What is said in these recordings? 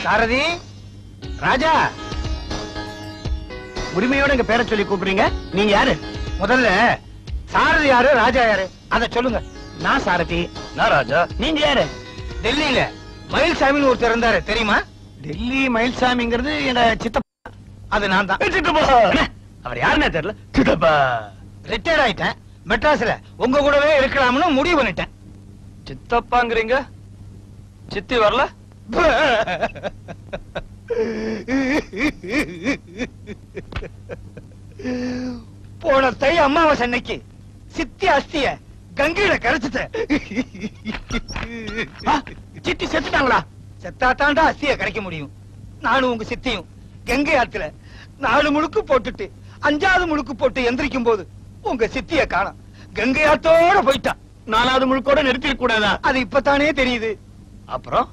சாரதி ராஜா, உரிமையோட எங்க பேரை சொல்லி கூப்பிடுறீங்க. நீங்க யாரு? முதல்ல சாரதி யாரு, ராஜா யாரு அத சொல்லுங்க. நான் சாரதி. நான் ராஜா. நீங்க யாரு? டெல்லியில மயில்சாமின்னு ஒருத்தர் இருந்தாரு, தெரியுமா? டெல்லி மயில்சாமிங்கிறது எங்க சித்தப்பா. அது நான் தான். சித்தப்பா அவர் யாருன்னே தெரியல. சித்தப்பா ரிட்டையர்ட் ஆயிட்டேன். மெட்ராஸ்ல உங்க கூடவே இருக்கலாம்னு முடிவு பண்ணிட்டேன். சித்தப்பாங்கிறீங்க, சித்தி வரல? போன தை அமாவாசை அன்னைக்கு சித்தி அஸ்திய கங்கையில கரைச்சிட்ட. சித்தி செத்துட்டாங்களா? செத்தாத்தாண்டா அஸ்திய கரைக்க முடியும். நானும் உங்க சித்தியும் கங்கை ஆத்துல 4 முழுக்கு போட்டுட்டு 5வது முழுக்கு போட்டு எந்திரிக்கும் போது உங்க சித்திய காணோம். கங்கை ஆத்தோட போயிட்டான். 4வது முழுக்கோட நிறுத்திட கூடாதா? அது இப்பதானே தெரியுது. அப்புறம்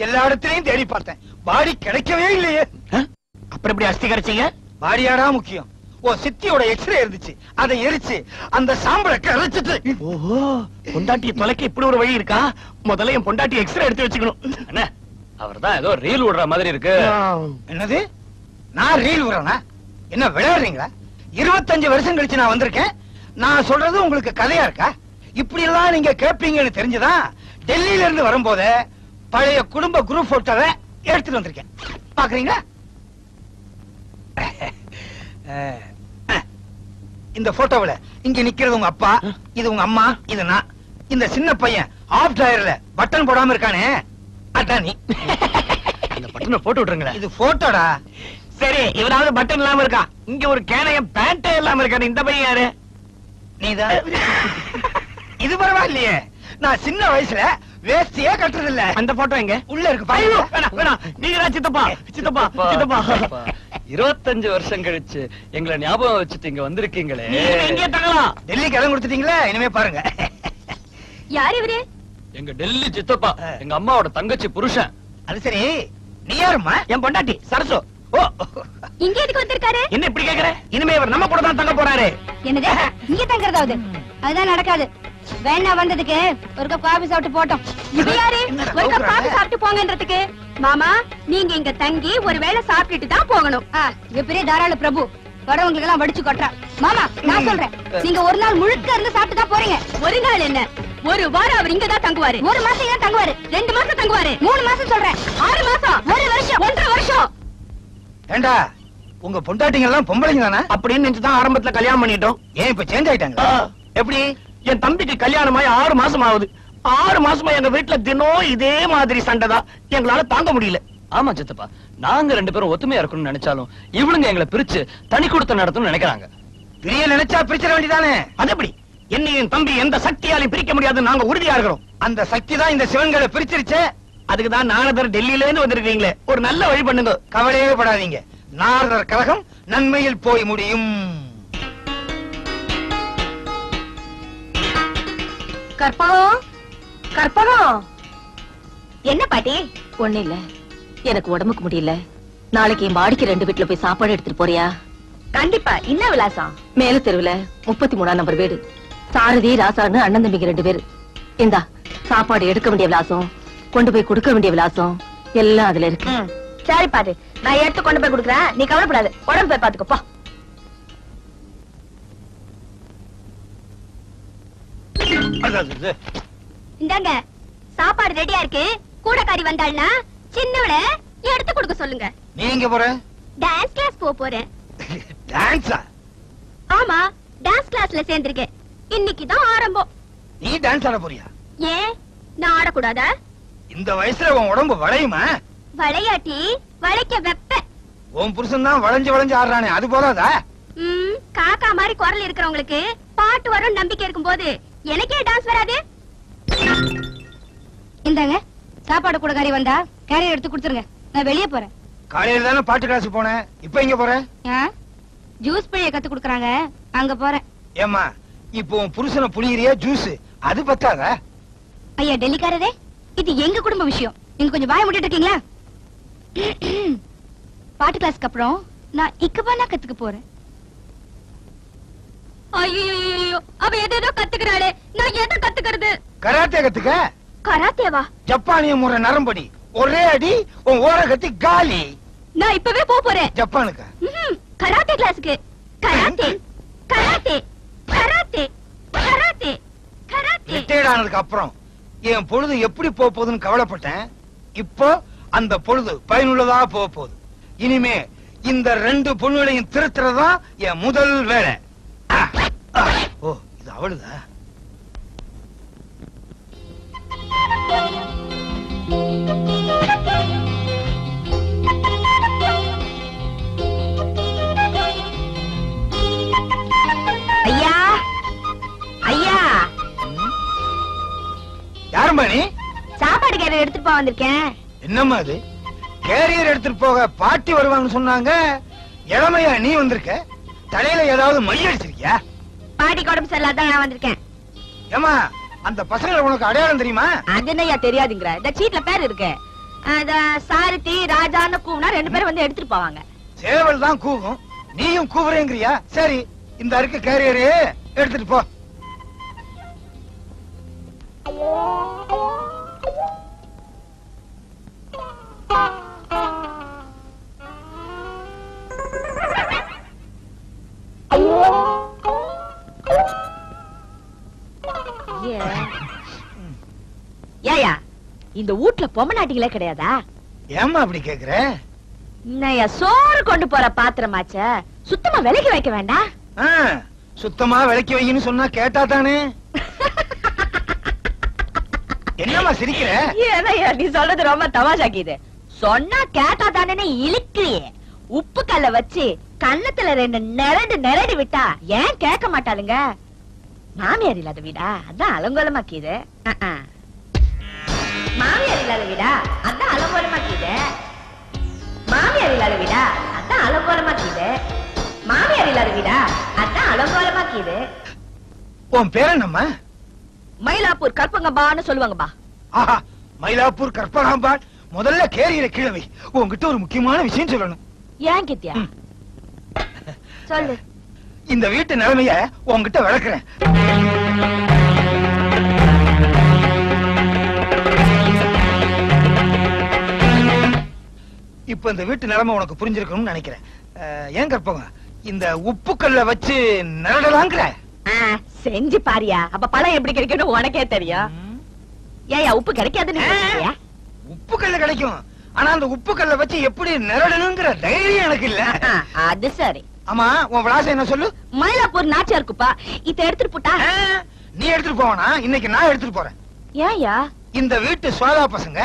எல்லா இடத்திலையும் தேடி பார்த்தேன், பாடி கிடைக்கவே இல்லையே. அப்புறம் எப்படி அஸ்தி கரைச்சீங்க? பாடியாடா முக்கியம். ஓ சித்தியோட எக்ஸ்ரே இருந்துச்சு, அதை எரிச்சு அந்த சாம்பலை கரைச்சிட்டு. ஓஹோ, பொண்டாட்டியை தொலைக்க இப்படி ஒரு வழி இருக்கா? முதல்ல என் பொண்டாட்டி எக்ஸ்ரே எடுத்து வச்சுக்கணும். என்ன அவர்தான் ஏதோ ரீல் விடுற மாதிரி இருக்கு. என்னது? நான் ரீல் விடுறேனா? என்ன விளையாடுறீங்களா? 25 வருஷம் கழிச்சு நான் வந்திருக்கேன். நான் சொல்றது உங்களுக்கு கதையா இருக்கா? இப்படி எல்லாம் நீங்க கேட்பீங்கன்னு தெரிஞ்சுதான் டெல்லியில இருந்து வரும்போது பழைய குடும்ப குரூப் போட்டோவை எடுத்துட்டு வந்திருக்கேன். பாக்குறீங்களா? இந்த போட்டோவில் இங்க நிக்கிறது உங்க அப்பா, இது உங்க அம்மா, இது நான். இந்த சின்ன பையன் ஆஃப் டயர்ல பட்டன் போடாம இருக்கானே, அதான் நீ. இந்த பட்டனை போட்டு விட்டுருங்களேன். இது போட்டோடா. சரி, இவனாவது பட்டன் இல்லாம இருக்கா. இங்க ஒரு கேனைய பேண்டே இல்லாம இருக்கானே, இந்த பையன் யாரு? நீதான். இது பரவாயில்லையே, நான் சின்ன வயசுல வேஸ்டியே கட்டுறது இல்ல. அந்த போட்டோ எங்க? உள்ள இருக்கு. நீங்க சித்தப்பா சித்தப்பா சித்தப்பா 25 வருஷம் கழிச்சு எங்களை ஞாபகம் வச்சுட்டு இங்க வந்திருக்கீங்களே. இங்கே தங்கலாம். டெல்லிக்கு இடம் கொடுத்துட்டீங்களே, இனிமே பாருங்க. யார் இவரு? எங்க டெல்லி சித்தப்பா, எங்க அம்மாவோட தங்கச்சி புருஷன். அது சரி, நீ யாருமா? என் பொண்டாட்டி சரசு. ஓ, இங்க எதுக்கு வந்திருக்காரு? என்ன இப்படி கேக்குற? இனிமே இவர் நம்ம கூட தான் தங்க போறாரு. என்னது? இங்க தங்கறதாவது? அதுதான் நடக்காது. வேணா வந்ததுக்கு ஒரு கப் காபி சாப்பிட்டு போட்டோம். இது யாரு? ஒரு கப் காபி சாப்பிட்டு போங்கன்றதுக்கு? மாமா, நீங்க இங்க தங்கி ஒரு வேளை சாப்பிட்டுட்டு தான் போகணும். இது பெரிய தாராள பிரபு, வரவங்களுக்கு எல்லாம் வடிச்சு கொட்டுறா. மாமா, நான் சொல்றேன், நீங்க ஒரு நாள் முழுக்க இருந்து சாப்பிட்டு தான் போறீங்க. ஒரு நாள் என்ன, ஒரு வாரம் அவர் இங்க தான் தங்குவாரு. 1 மாசம் இங்க தங்குவாரு, 2 மாசம் தங்குவாரு, 3 மாசம் சொல்றேன், 6 மாசம், 1 வருஷம், 1.5 வருஷம். ஏண்டா, உங்க பொண்டாட்டிங்க எல்லாம் பொம்பளைங்க தானே அப்படின்னு நினைச்சுதான் ஆரம்பத்துல கல்யாணம் பண்ணிட்டோம். ஏன் இப்ப சேஞ்ச் ஆயிட்டாங்க? எப்படி? என் தம்பிக்கு கல்யாணமாயி 6 மாசம் ஆகுது. 6 மாசமா எங்க வீட்டுல தினம் இதே மாதிரி சண்டைதான். எங்களால தாங்க முடியல. ஆமா சித்தப்பா, நாங்க 2 பேரும் ஒத்துமையா இருக்கணும்னு நினைச்சாலும் இவளுங்க எங்களை பிரிச்சு தனி கொடுத்து நடத்தணும்னு நினைக்கிறாங்க. பிரிய நினைச்சா பிரிச்சிட வேண்டியதானே? அது எப்படி? என்னை என் தம்பி எந்த சக்தியாலையும் பிரிக்க முடியாது, நாங்க உறுதியா இருக்கிறோம். அந்த சக்தி தான் இந்த சிவன்களை பிரிச்சிருச்சே. அதுக்குதான் நாரதர் டெல்லியில இருந்து வந்திருக்கீங்களே, ஒரு நல்ல வழி பண்ணுங்க. கவலையே படாதீங்க, நாரதர் கழகம் நன்மையில் போய் முடியும். கற்பகம், கற்பகம். என்ன பாட்டி? ஒண்ணு இல்ல, எனக்கு உடம்புக்கு முடியல. நாளைக்கு என் மாடிக்கு 2 வீட்டுல போய் சாப்பாடு எடுத்துட்டு போறியா? கண்டிப்பா. என்ன விலாசம்? மேல தெருவுல 33ஆம் நம்பர் வீடு. சாரதி ராசான்னு அண்ணன் தம்பிங்க 2 பேரு. இந்தா சாப்பாடு எடுக்க வேண்டிய விலாசம், கொண்டு போய் கொடுக்க வேண்டிய விலாசம் எல்லாம் அதுல இருக்கு. சரி பாரு, நான் எடுத்து கொண்டு போய் கொடுக்குறேன், நீ கவலைப்படாது. உடம்பு போய் பாத்துக்கப்பா. இந்தாங்க சாப்பாடு ரெடியா இருக்கு. கூடக்காரி வந்தாள்னா சின்னவள எடுத்து கொடுக்க சொல்லுங்க. நீ எங்க போற? டான்ஸ் கிளாஸ் போறேன். டான்ஸா? ஆமா, டான்ஸ் கிளாஸ்ல சேர்ந்திருக்கேன். இன்னைக்கு தான் ஆரம்பம். நீ டான்ஸ் ஆட போறியா? ஏன் நான் ஆடக்கூடாதா? இந்த வயசுல உன் உடம்பு வளையுமா? வளையாட்டி வளைக்க வெப்ப. உன் புருஷன் தான் வளைஞ்சு வளைஞ்சு ஆடுறானே, அது போதாதா? காக்கா மாதிரி குரல் இருக்கிறவங்களுக்கு பாட்டு வரும் நம்பிக்கை இருக்கும் போது எனக்கே டான்ஸ் வராது. இந்தாங்க சாப்பாடு கூடக்காரி வந்தா கேரியர் எடுத்து கொடுத்துருங்க, நான் வெளியே போறேன். காலையில தானே பாட்டு கிளாஸ் போனேன், இப்ப எங்க போற? ஜூஸ் பிழைய கத்து கொடுக்கறாங்க, அங்க போறேன். ஏமா, இப்போ உன் புருஷனை புளியறியா ஜூஸ், அது பத்தாதா? ஐயா டெல்லிக்காரரே, இது எங்க குடும்ப விஷயம், நீங்க கொஞ்சம் வாய மூடிட்டு இருக்கீங்களா? பாட்டு கிளாஸ்க்கு அப்புறம் நான் இக்கபானா கத்துக்க போறேன். ஐயோ, அவ ஏதோ கத்துக்கிறாளே, நான் எதை கத்துக்கிறது? கராத்தே கத்துக்க. கராத்தேவா? ஜப்பானிய முறை நரம்படி ஒரே அடி உன் ஓர கத்தி காலி. நான் இப்பவே போறேன். ஜப்பானுக்கு கராத்தே கிளாஸுக்கு. Karate karate karate karate karate. Retired ஆனதுக்கு அப்புறம் என் பொழுது எப்படி போகுதுன்னு கவலைப்பட்டேன். இப்போ அந்த பொழுது பயனுள்ளதா போகுது. இனிமே இந்த 2 பொண்ணுகளையும் திருத்துறதா என் முதல் வேலை. ஓ, இது அவளுதா? ஐயா ஐயா, யாரும்பா நீ? சாப்பாடு கேரியர் எடுத்துட்டு போக வந்திருக்கேன். என்னம்மா அது? கேரியர் எடுத்துட்டு போக பாட்டி வருவாங்கன்னு சொன்னாங்க. இளமையா நீ வந்திருக்க? தலையில ஏதாவது மை அடிச்சிருக்கியா? பாட்டி உடம்பு சரியில்லாதான் நான் வந்திருக்கேன். ஏமா, அந்த பசங்களை உனக்கு அடையாளம் தெரியுமா? அது என்னையா தெரியாதுங்கிற? இந்த சீட்ல பேர் இருக்கு. சாரதி ராஜான்னு கூவுனா 2 பேரும் வந்து எடுத்துட்டு போவாங்க. சேவல் தான் கூவும், நீயும் கூவுறேங்கிறியா? சரி, இந்த இருக்க கேரியரு எடுத்துட்டு போ. ஏயா, இந்த வீட்ல பொம்மநாட்டிகளே கிடையாதா? ஏம்மா அப்படி கேக்குற? என்னையா, சோறு கொண்டு போற பாத்திரமாச்ச சுத்தமா விலைக்கு வைக்க வேண்டாம்? சுத்தமா விலைக்கு வைக்கணும்னு சொன்னா கேட்டா தானே. என்னம்மா சிரிக்கிற? ஏனையா நீ சொல்றது ரொம்ப தமாஷாக்கிது. சொன்னா கேட்டா தானே இழுக்கிறியே. உப்பு கல்ல வச்சு கன்னத்துல 2 நெரடி விட்டா ஏன் கேட்க மாட்டாளுங்க? மாமியார் இல்லாத வீடா? அதான் அலங்கோலமாக்கிது. மாமியார் இல்லாத வீடா? அதான் அலங்கோலமாக்கிது. மாமியார் இல்லாத வீடா? அதான் அலங்கோலமாக்கிது. மாமியார் இல்லாத வீடா? அதான் அலங்கோலமாக்கிது. உன் பேர் என்னம்மா? மயிலாப்பூர் கற்பங்கம்பான்னு சொல்லுவாங்கப்பா. ஆஹா, மயிலாப்பூர் கற்பகாம்பாள். முதல்ல கேரியரை கிழவி, உன்கிட்ட ஒரு முக்கியமான விஷயம் சொல்லணும். ஏன் கித்தியா? சொல்லு. இந்த வீட்டு நிலைமைய உன்கிட்ட விளக்குறேன். இப்ப இந்த வீட்டு நிலைமை உனக்கு புரிஞ்சிருக்கணும்னு நினைக்கிறேன். ஏன் கற்பகம், இந்த உப்புக்கல்ல வச்சு நிரடலாங்கிற? செஞ்சு பாரியா, அப்ப பழம் எப்படி கிடைக்கும்னு உனக்கே தெரியும். ஏயா உப்பு கிடைக்காதுன்னு? உப்பு கல்ல கிடைக்கும், ஆனா அந்த உப்பு கல்ல வச்சு எப்படி நிரடணுங்கிற தைரியம் எனக்கு இல்ல. அது சரி. ஆமா, உன் விலாசம் என்ன சொல்லு? மயிலாப்பூர் நாச்சியா இருக்குப்பா. இத எடுத்துட்டு போட்டா? நீ எடுத்துட்டு போவனா? இன்னைக்கு நான் எடுத்துட்டு போறேன். ஏயா? இந்த வீட்டு சுவாதா பசங்க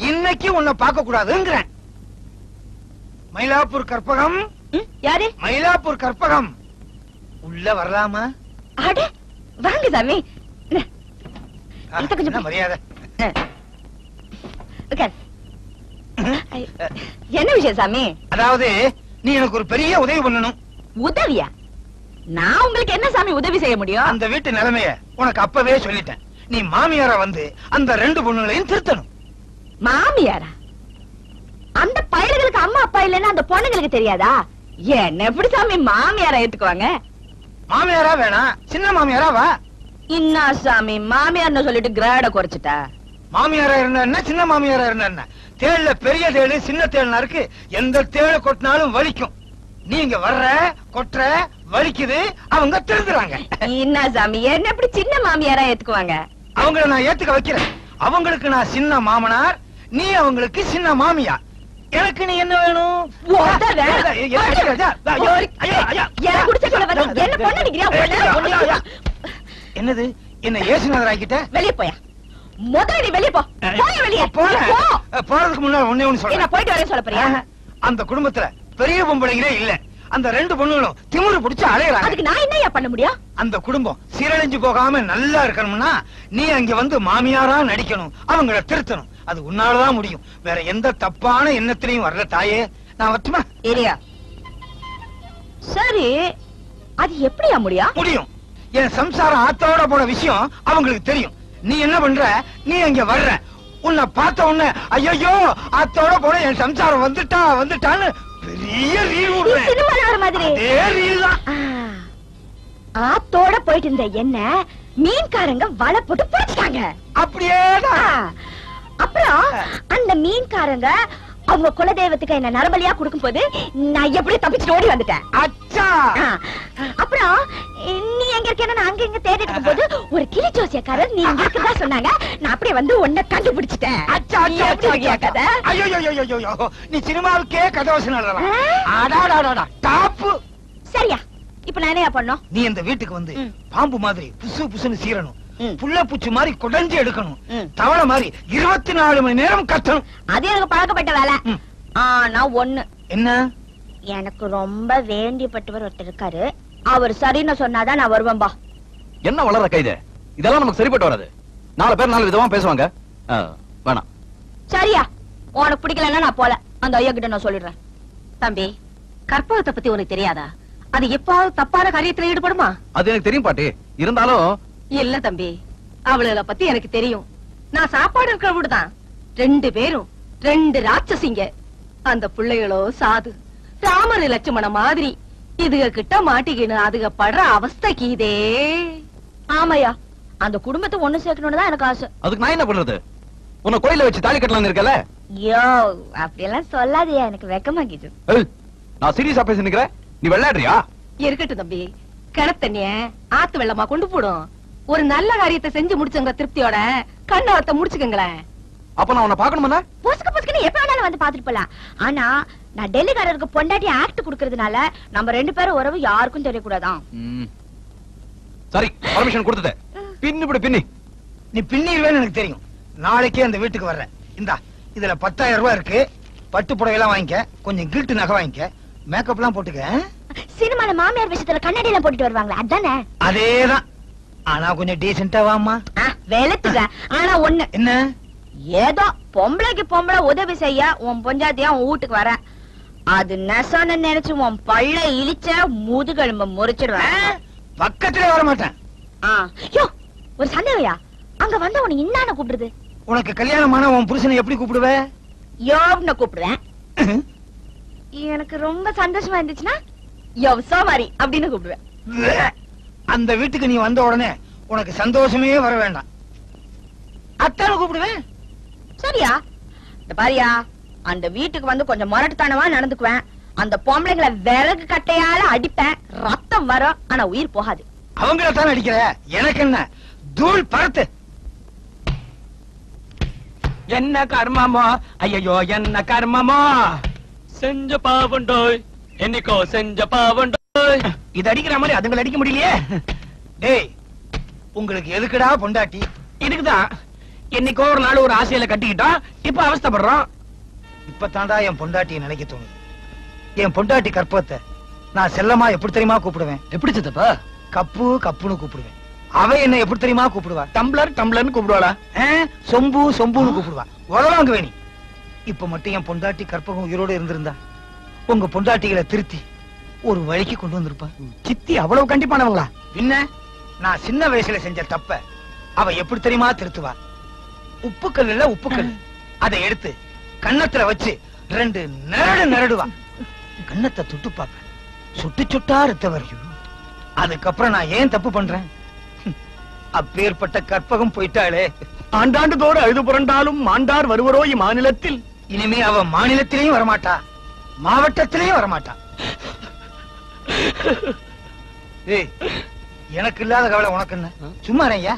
இன்னைக்கு உன்னை பார்க்க கூடாதுங்கிறேன். மயிலாப்பூர் கற்பகம். யாரு? மயிலாப்பூர் கற்பகம். உள்ள வரலாமா? அட வாங்க சாமி. மரியாதை. என்ன விஷயம் சாமி? அதாவது நீ எனக்கு ஒரு பெரிய உதவி பண்ணணும். உதவியா? நான் உங்களுக்கு என்ன சாமி உதவி செய்ய முடியும்? அந்த வீட்டு நிலைமைய உனக்கு அப்பவே சொல்லிட்டேன். நீ மாமியாரா வந்து அந்த 2 பொண்ணுகளையும் திருத்தணும். மாமியாரா? அந்த பயல்களுக்கு அம்மா அப்பா இல்லைன்னா அந்த பொண்ணுங்களுக்கு தெரியாதா? என்ன எப்படி சாமி மாமியாரா ஏத்துக்குவாங்க? மாமியாரா வேணாம், சின்ன மாமியாரா வா. இன்னா சாமி மாமியார்னு சொல்லிட்டு கிராட குறைச்சிட்டா? மாமியாரா இருந்தா என்ன, சின்ன மாமியாரா இருந்தா என்ன? தேள்ல பெரிய தேளு சின்ன தேள்னா இருக்கு. எந்த தேளு கொட்டினாலும் வலிக்கும். நீங்க வர்ற கொட்டுற வலிக்குது, அவங்க திருந்துறாங்க. இன்னா சாமி என்ன எப்படி சின்ன மாமியாரா ஏத்துக்குவாங்க? அவங்கள நான் ஏத்துக்க வைக்கிறேன். அவங்களுக்கு நான் சின்ன மாமனார், நீ அவங்களுக்கு சின்ன மாமியா. எனக்கு நீ என்ன வேணும்? என்னது? என்ன ஏசுநாதர் ஆகிட்ட? வெளியே போயா. முதல்ல வெளியே போ. வெளியே போறதுக்கு முன்னாடி ஒண்ணே ஒண்ணு சொல்றேன். போயிட்டு வரேன் சொல்ல போறியா? அந்த குடும்பத்துல பெரிய பொம்பளைங்களே இல்ல. அந்த 2 பொண்ணுகளும் திமிரு பிடிச்சு அலையறாங்க. அதுக்கு நான் என்னையா பண்ண முடியும்? அந்த குடும்பம் சீரழிஞ்சு போகாம நல்லா இருக்கணும்னா நீ அங்க வந்து மாமியாரா நடிக்கணும், அவங்கள திருத்தணும். அது உன்னாலதான் முடியும். வேற எந்த தப்பான எண்ணத்திலையும் வரல தாயே. நான் வரட்டுமா? ஏரியா சரி, அது எப்படியா முடியும்? என் சம்சாரம் ஆத்தோட போன விஷயம் அவங்களுக்கு தெரியும். நீ என்ன பண்ற? நீ அங்க வர்ற, உன்னை பார்த்த உடனே ஐயோ ஆத்தோட போன என் சம்சாரம் வந்துட்டான்னு பெரிய ரீல் விடுறேன். சினிமால மாதிரி அதே ரீல் தான். ஆத்தோட போயிட்டு இருந்த என்ன மீன்காரங்க வலை போட்டு பிடிச்சிட்டாங்க. அப்படியேதான். அப்புறம் அந்த மீன்காரங்க அவங்க குலதெய்வத்துக்கு என்ன நரபலியா கொடுக்கும் போது நான் எப்படி தப்பிச்சு ஓடி வந்துட்டேன். அச்சா. அப்புறம் நீ எங்க இருக்கேன்னு நான் அங்க இங்க தேடிட்டு இருக்கும் போது ஒரு கிளி ஜோசியக்காரர் நீ இங்க இருக்கதா சொன்னாங்க. நான் அப்படியே வந்து உன்னை கண்டுபிடிச்சிட்டேன். அச்சா அச்சா கதை. ஐயோ நீ சினிமாவுக்கே கதை வசனம் எழுதலாம். அடாடாடா டாப்பு. சரியா? இப்ப நான் என்ன பண்ணணும்? நீ இந்த வீட்டுக்கு வந்து பாம்பு மாதிரி புசு புசுன்னு சீரணும். புள்ள பூச்சி மாதிரி குடஞ்சு எடுக்கணும். தவளை மாதிரி 24 மணி நேரம் கத்தணும். அது எனக்கு பழக்கப்பட்ட வேலை. நான் ஒண்ணு. என்ன? எனக்கு ரொம்ப வேண்டியப்பட்டவர் ஒருத்தர் இருக்காரு. அவர் சரின்னு சொன்னாதான் நான் வருவேன்பா. என்ன வளர கைது? இதெல்லாம் நமக்கு சரிப்பட்டு வராது. 4 பேர் 4 விதமா பேசுவாங்க. வேணாம். சரியா? உனக்கு பிடிக்கலன்னா நான் போல. அந்த ஐயா கிட்ட நான் சொல்லிடுறேன். தம்பி, கற்பகத்தை பத்தி உனக்கு தெரியாதா? அது எப்பாவது தப்பான காரியத்துல ஈடுபடுமா? அது எனக்கு தெரியும் பாட்டி. இருந்தாலும் இல்ல தம்பி, அவளை பத்தி எனக்கு தெரியும். நான் சாப்பாடு இருக்கிற வீடுதான். 2 பேரும் 2 ராட்சசிங்க. அந்த பிள்ளைகளோ சாது ராமன் லட்சுமண மாதிரி. இதுக கிட்ட மாட்டிக்கின்னு அதுக படுற அவஸ்தைக்கு இதே. ஆமையா, அந்த குடும்பத்தை ஒண்ணு சேர்க்கணும்னு தான் எனக்கு ஆசை. அதுக்கு நான் என்ன பண்றது? உன்னை கோயில வச்சு தாலி கட்டலாம்னு இருக்கல? யோ, அப்படியெல்லாம் சொல்லாதே, எனக்கு வெக்கமாக்கிது. நான் சீரியஸா பேசி நிக்கிறேன், நீ விளையாடுறியா? இருக்கட்டும் தம்பி, கிணத்தண்ணிய ஆத்து வெள்ளமா கொண்டு போடும். ஒரு நல்ல காரியத்தை செஞ்சு முடிச்சவங்க திருப்தியோட கண்ணவத்தை முடிச்சுக்கங்களேன். அப்ப நான் உன்னை பாக்கணுமா? பொசுக்கு பொசுக்குன்னு எப்ப வேணாலும் வந்து பாத்துட்டு போலாம். ஆனா நான் டெல்லிக்காரருக்கு பொண்டாட்டி ஆக்ட் குடுக்கறதுனால நம்ம 2 பேரும் உறவு யாருக்கும் தெரியக்கூடாதான். சரி, பர்மிஷன் கொடுத்துட்ட. பின்னி நீ பின்னிடுவேன்னு எனக்கு தெரியும். நாளைக்கே அந்த வீட்டுக்கு வர்றேன். இந்தா, இதுல 10,000 ரூபாய் இருக்கு. பட்டு புடவைலாம் வாங்கிக்க, கொஞ்சம் கில்ட் நகை வாங்கிக்க, மேக்கப் எல்லாம் போட்டுக்க. சினிமால மாமியார் விஷயத்துல கண்ணாடி எல்லாம் போட்டுட்டு வருவாங்களா, அதானே? அதேதான். ஆனா கொஞ்சம் டீசென்ட்டா வாமா. வெளுத்துக்க. ஆனா ஒண்ணு. என்ன? ஏதோ பொம்பளைக்கு பொம்பளை உதவி செய்ய உன் பொஞ்சாத்தியா உன் வீட்டுக்கு வர, அது நெசன்னு நினைச்சு உன் பள்ள இழிச்ச முதுகெலும்ப முறிச்சிடுவேன். பக்கத்திலே வர மாட்டேன். யோ, ஒரு சந்தேகயா, அங்க வந்த உனக்கு இன்னான கூப்பிடுது? உனக்கு கல்யாணமான உன் புருஷனை எப்படி கூப்பிடுவ? யோப்னு கூப்பிடுவேன். எனக்கு ரொம்ப சந்தோஷமா இருந்துச்சுன்னா யோ சோமாரி அப்படின்னு கூப்பிடுவேன். அந்த வீட்டுக்கு நீ வந்த உடனே உனக்கு சந்தோஷமே வர வேண்டாம், அத்தான கூப்பிடுவேன். சரியா? இந்த பாரியா, அந்த வீட்டுக்கு வந்து கொஞ்சம் முரட்டுத்தனமா நடந்துக்குவேன். அந்த பொம்பளைங்களை விறகு கட்டையால அடிப்பேன், ரத்தம் வரும், ஆனா உயிர் போகாது. அவங்கள தான் அடிக்கிற, எனக்கு என்ன? தூள் பறத்து. என்ன கர்மமோ, ஐயோ என்ன கர்மமோ, செஞ்ச பாவண்டோய், என்னைக்கோ செஞ்ச பாவண்டோய். இது அடிக்கிற மாதிரி அதுங்களை அடிக்க முடியலையே. டேய், உங்களுக்கு எதுக்குடா பொண்டாட்டி? இதுக்குதான் என்னைக்கோ ஒரு நாள் ஒரு ஆசையில கட்டிக்கிட்டோம், இப்ப அவஸ்தைப்படுறோம். இப்ப தாண்டா என் பொண்டாட்டியை நினைக்க தோணுது. என் பொண்டாட்டி கற்பகத்தை நான் செல்லமா எப்படி தெரியுமா கூப்பிடுவேன்? எப்படி சித்தப்பா? கப்பு கப்புன்னு கூப்பிடுவேன். அவ என்ன எப்படி தெரியுமா கூப்பிடுவா? டம்ளர் டம்ளர்னு கூப்பிடுவாளா? சொம்பு சொம்புன்னு கூப்பிடுவா. உதவாங்க வேணி. இப்ப மட்டும் என் பொண்டாட்டி கற்பகம் உயிரோடு இருந்திருந்தா உங்க பொண்டாட்டிகளை திருத்தி ஒரு வழிக்கு கொண்டு வந்திருப்பா. சித்தி அவ்வளவு கண்டிப்பானவங்களா? பின்ன நான் சின்ன வயசுல செஞ்ச தப்ப அவ எப்படி தெரியுமா திருத்துவா? உப்புக்கல் இல்ல உப்புக்கல், அதை எடுத்து கன்னத்துல வச்சு 2 நரடுவா. கன்னத்தை தொட்டு பாப்ப, சுட்டு சுட்டா ரத்த வரையும். அதுக்கப்புறம் நான் ஏன் தப்பு பண்றேன்? அப்பேற்பட்ட கற்பகம் போயிட்டாளே. ஆண்டாண்டு தோறும் அழுது புரண்டாலும் மாண்டார் வருவரோ இம்மாநிலத்தில். இனிமே அவ மாநிலத்திலையும் வரமாட்டா, மாவட்டத்திலையும் வரமாட்டா. ஏய், எனக்கு இல்லாத கவலை உனக்கு என்ன? சும்மா ஐயா.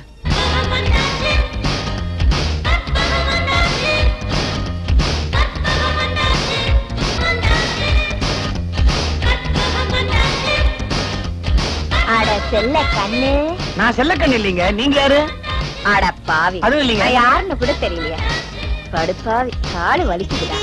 அட செல்ல கண்ணு. நான் செல்ல கண்ணு இல்லீங்க, நீங்க யாரு? அட பாவி, அதுவும் இல்லீங்க. யாருன்னு கூட தெரியலையா? கடுப்பாவி, காலு வலிக்குதுடா.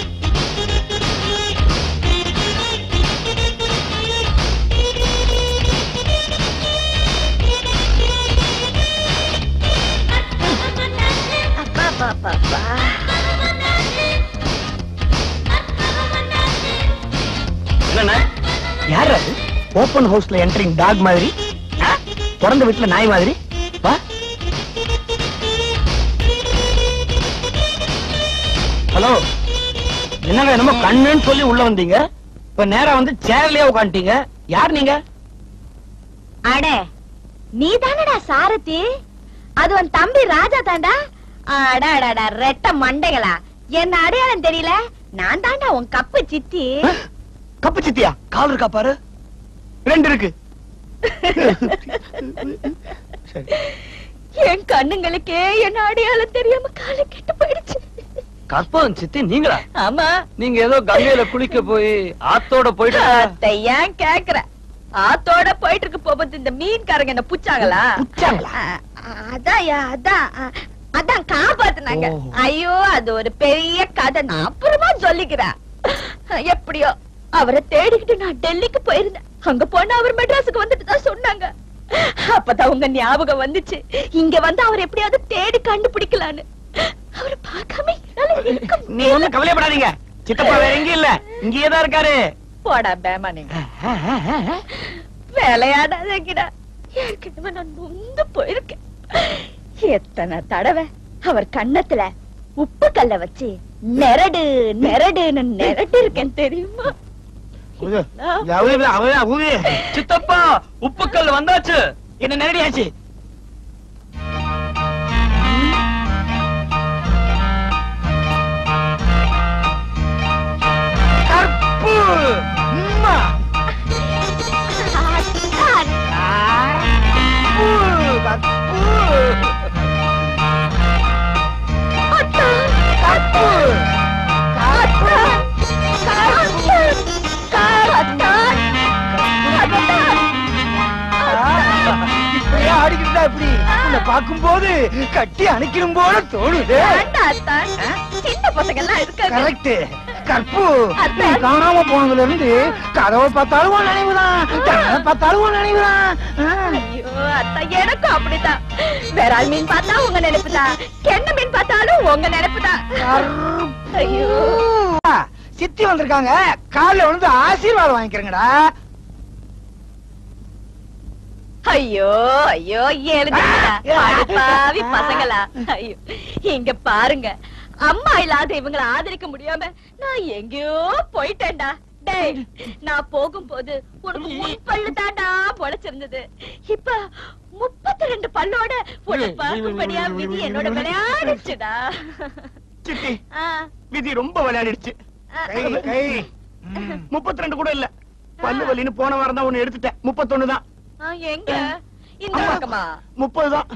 என்ன யார் அது? ஓபன் ஹவுஸ்ல என்ட்ரிங் டாக் மாதிரி, பிறந்த வீட்டுல நாய் மாதிரி. வா. ஹலோ, என்னங்க என்னமோ கண்ணுன்னு சொல்லி உள்ள வந்தீங்க, இப்ப நேரா வந்து சேர்லயே உட்காந்துட்டீங்க. யார் நீங்க? அட, நீ தானடா சாரதி? அது உன் தம்பி ராஜா தாண்டா. அடாடா, ரெட்ட மண்டைகளா, என்ன அடையாளம் தெரியல? நான் தாண்டா உன் கப்பு சித்தி. கப்பு சித்தியா? கால் இருக்கா பாரு. 2 இருக்கு. என் கண்ணுங்களுக்கே என்ன அடையாளம் தெரியாம கால கெட்டு போயிடுச்சு. கற்பகம் சித்தி நீங்களா? ஆமா. நீங்க ஏதோ கங்கையில குளிக்க போய் ஆத்தோட போயிட்டு அத்தை ஏன் கேக்குற? ஆத்தோட போயிட்டு இருக்கு போகும்போது இந்த மீன்காரங்க என்ன புச்சாங்களா? அதான் காப்பாத்துனாங்க. ஐயோ அது ஒரு பெரிய கதை, நான் அப்புறமா சொல்லிக்கிறேன். எப்படியோ அவரை தேடிக்கிட்டு நான் டெல்லிக்கு போயிருந்தேன். அங்க போனா அவர் மெட்ராஸுக்கு வந்துட்டு தான் சொன்னாங்க. அப்பதான் உங்க ஞாபகம் வந்துச்சு, இங்க வந்து அவர் எப்படியாவது தேடி கண்டுபிடிக்கலான்னு. அவரை பார்க்காம நீ ஒண்ணும் கவலைப்படாதீங்க, சித்தப்பா வேற எங்கேயும் இல்ல, இங்கேயேதான் இருக்காரு. போடா பேமா, நீங்க விளையாடாதீங்கடா. ஏற்கனவே நான் நொந்து போயிருக்கேன். எத்தனை தடவை அவர் கண்ணத்துல உப்பு கல்ல வச்சு நெரடு நெரடுன்னு நெரட்டு இருக்கேன் தெரியுமா? சித்தப்பா உப்புக்கல் வந்தாச்சு. என்ன நேரடியாச்சு. கற்பு அம்மா. இப்படியே ஆடிக்கிட்டா இப்படி உன்னை பார்க்கும்போது கட்டி அணைக்கணும் போல தோணுது. சின்ன பசங்க எல்லாம் இருக்காங்க. கரெக்ட். கற்பு நீ காணாம போனதுல இருந்து கதவை பார்த்தாலும் நினைவுதான், கதவை பார்த்தாலும் நினைவுதான். ஐயோ அத்தா, எனக்கும் அப்படிதான். வேறாள் மீன் பார்த்தா உங்க நினைப்புதான், கெண்ண மீன் பார்த்தாலும் உங்க நினைப்புதான். ஐயோ சித்தி வந்திருக்காங்க, காலைல வந்து ஆசீர்வாதம் வாங்கிக்கிறேங்கடா. ஐயோ ஐயோ எழுதி பசங்களா. ஐயோ இங்க பாருங்க, அம்மா இல்லாத இவங்களை ஆதரிக்க முடியாம நான் எங்கேயோ போயிட்டேன்டா. டேய், நான் போகும்போது உனக்கு 3 பல்லு தாண்டா பொழைச்சிருந்தது. இப்ப 32 பல்லோட உன்னை பார்க்கும்படியா விதி என்னோட விளையாடுச்சுடா. சித்தி, விதி ரொம்ப விளையாடிடுச்சு. 32 கூட இல்ல, பல்லு வலின்னு போன வாரம் தான் ஒண்ணு எடுத்துட்டேன். 31 தான். எங்க இந்த பக்கமா? 30 தான்.